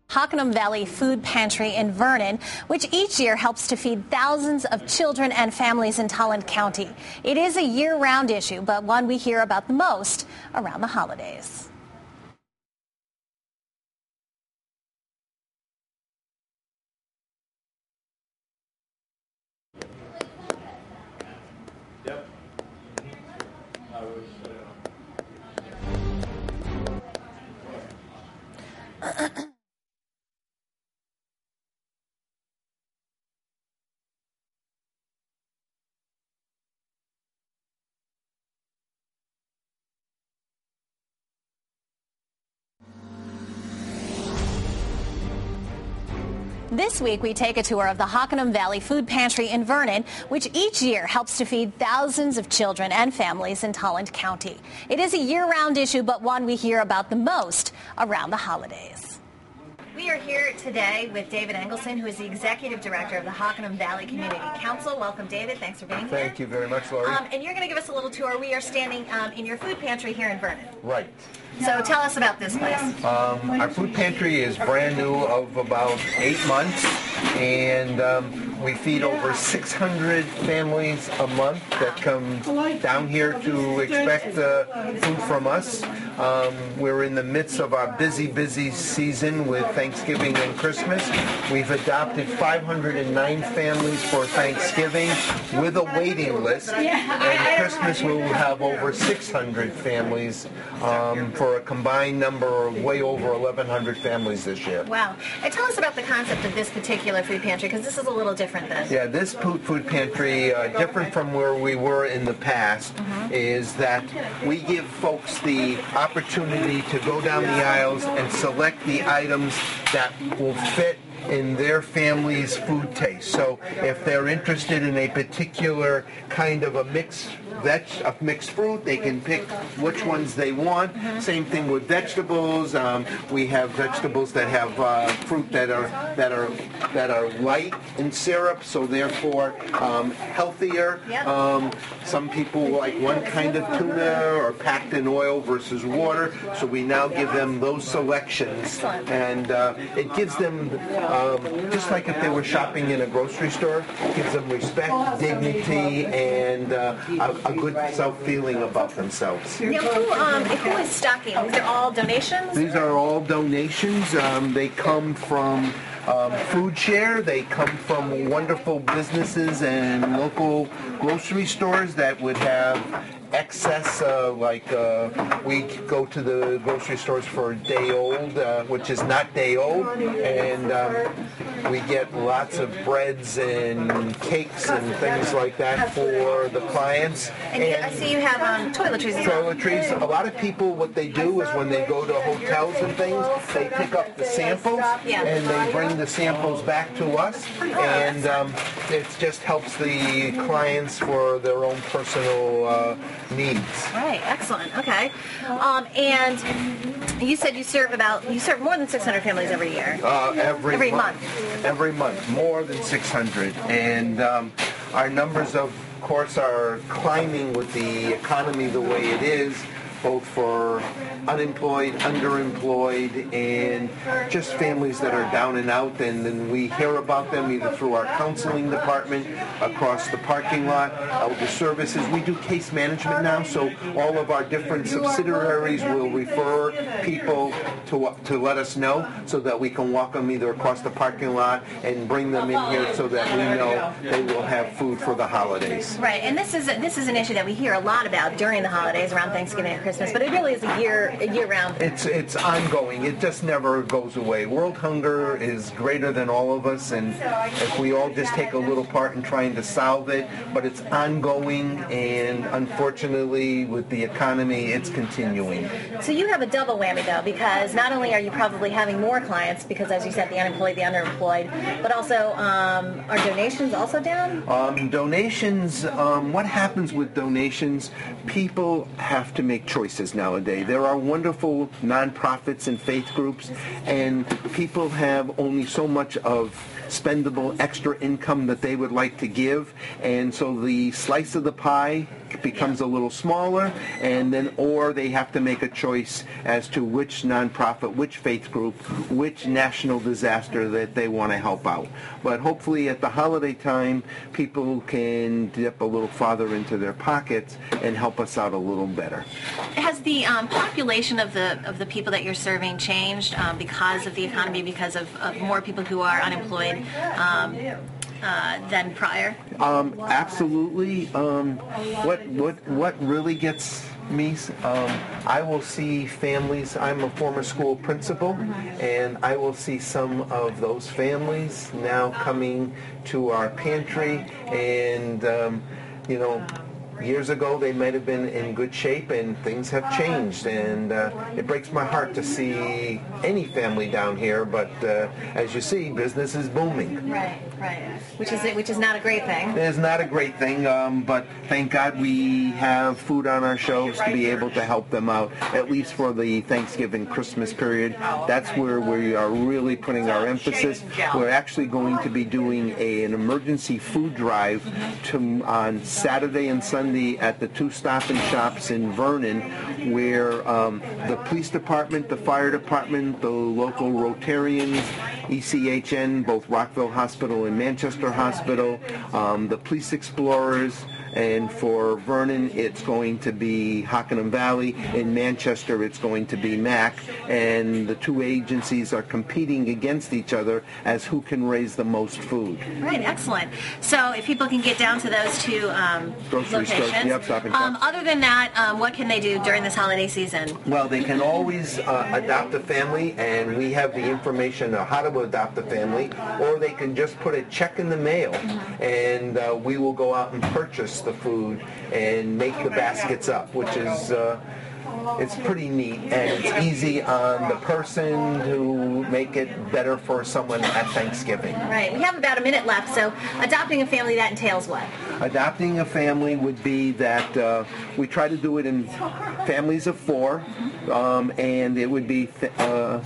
Hockanum Valley Food Pantry in Vernon, which each year helps to feed thousands of children and families in Talent County. It is a year-round issue, but one we hear about the most around the holidays. This week, we take a tour of the Hockanum Valley Food Pantry in Vernon, which each year helps to feed thousands of children and families in Talent County. It is a year-round issue, but one we hear about the most around the holidays. We are here today with David Engelson, who is the Executive Director of the Hockanum Valley Community Council. Welcome, David. Thanks for being here. Thank you very much, Lori. And you're going to give us a little tour. We are standing in your food pantry here in Vernon. Right. So tell us about this place. Our food pantry is brand new, of about 8 months, and we feed over 600 families a month that come down here to expect food from us. We're in the midst of our busy season with Thanksgiving and Christmas. We've adopted 509 families for Thanksgiving with a waiting list, and Christmas we will have over 600 families for a combined number of way over 1,100 families this year. Wow. And tell us about the concept of this particular food pantry, because this is a little different than... Yeah, this food pantry, different from where we were in the past, is that we give folks the opportunity to go down the aisles and select the items that will fit in their family's food taste. So if they're interested in a particular kind of a mixed fruit, they can pick which ones they want. Same thing with vegetables. We have vegetables that have fruit that are light in syrup, so therefore healthier. Some people like one kind of tuna or packed in oil versus water, so we now give them those selections. And it gives them, just like if they were shopping in a grocery store, it gives them respect, dignity, and a good self-feeling about themselves. Now, who is stocking? These are all donations? These are all donations. They come from Food Share. They come from wonderful businesses and local grocery stores that would have excess, we go to the grocery stores for day old, which is not day old, and we get lots of breads and cakes and things like that for the clients. And I see you have toiletries as well. Toiletries. A lot of people, what they do is when they go to hotels and things, they pick up the samples and they bring the samples back to us, and it just helps the clients for their own personal needs. Right, excellent. Okay, and you said you serve more than 600 families every year. Every month. Every month, more than 600, and our numbers, of course, are climbing with the economy the way it is, both for unemployed, underemployed, and just families that are down and out. And then we hear about them either through our counseling department, across the parking lot, elder services. We do case management now, so all of our different subsidiaries will refer people to let us know so that we can walk them either across the parking lot and bring them in here so that we know they will have food for the holidays. Right, and this is an issue that we hear a lot about during the holidays, around Thanksgiving and Christmas, but it really is a year-round. It's ongoing. It just never goes away. World hunger is greater than all of us, and if we all just take a little part in trying to solve it, but it's ongoing, and unfortunately with the economy, it's continuing. So you have a double whammy, though, because not only are you probably having more clients, because as you said, the unemployed, the underemployed, but also are donations also down? Donations, what happens with donations, people have to make choices. choices nowadays. There are wonderful nonprofits and faith groups, and people have only so much of spendable extra income that they would like to give, and so the slice of the pie becomes a little smaller, and then or they have to make a choice as to which nonprofit, which faith group, which national disaster that they want to help out. But hopefully at the holiday time, people can dip a little farther into their pockets and help us out a little better. Has the population of the people that you're serving changed because of the economy, because of more people who are unemployed than prior? Absolutely. What really gets me, I will see families. I'm a former school principal, and I will see some of those families now coming to our pantry, and years ago they might have been in good shape, and things have changed, and it breaks my heart to see any family down here, but as you see, business is booming. Right. Which is not a great thing. It is not a great thing, but thank God we have food on our shelves to be able to help them out, at least for the Thanksgiving, Christmas period. That's where we are really putting our emphasis. We're actually going to be doing an emergency food drive on Saturday and Sunday at the 2 Stop and Shops in Vernon, where the police department, the fire department, the local Rotarians, ECHN, both Rockville Hospital and Manchester Hospital, the Police Explorers, and for Vernon it's going to be Hockanum Valley. In Manchester it's going to be MAC, and the two agencies are competing against each other as who can raise the most food. Right, excellent. So if people can get down to those two grocery locations, stores, yep, stop and shop. Other than that, what can they do during this holiday season? Well, they can always adopt a family, and we have the information on how to adopt a family, or they can just put a check in the mail, and we will go out and purchase the food and make the baskets up, which is it's pretty neat, and it's easy on the person to make it better for someone at Thanksgiving. Right. We have about a minute left, so adopting a family, that entails what? Adopting a family would be that we try to do it in families of 4, and it would be a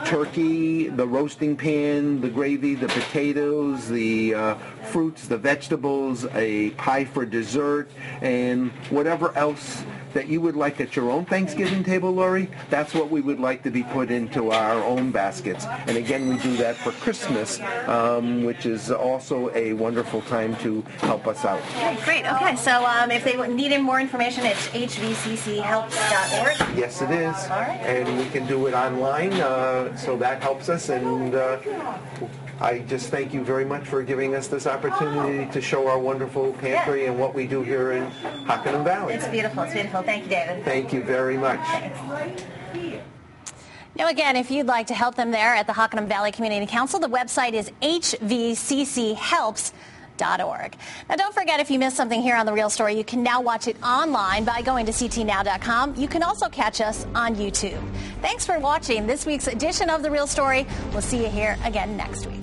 turkey, the roasting pan, the gravy, the potatoes, the fruits, the vegetables, a pie for dessert, and whatever else that you would like at your own Thanksgiving table, Lori. That's what we would like to be put into our own baskets. And again, we do that for Christmas, which is also a wonderful time to help us out. Okay, great. Okay, so if they need more information, it's hvcchehelps.org. Yes, it is. All right. And we can do it online, so that helps us. And I just thank you very much for giving us this opportunity to show our wonderful pantry and what we do here in Hockanum Valley. It's beautiful. It's beautiful. Thank you, David. Thank you very much. Now, again, if you'd like to help them there at the Hockanum Valley Community Council, the website is hvcchehelps.org. Now, don't forget, if you missed something here on The Real Story, you can now watch it online by going to ctnow.com. You can also catch us on YouTube. Thanks for watching this week's edition of The Real Story. We'll see you here again next week.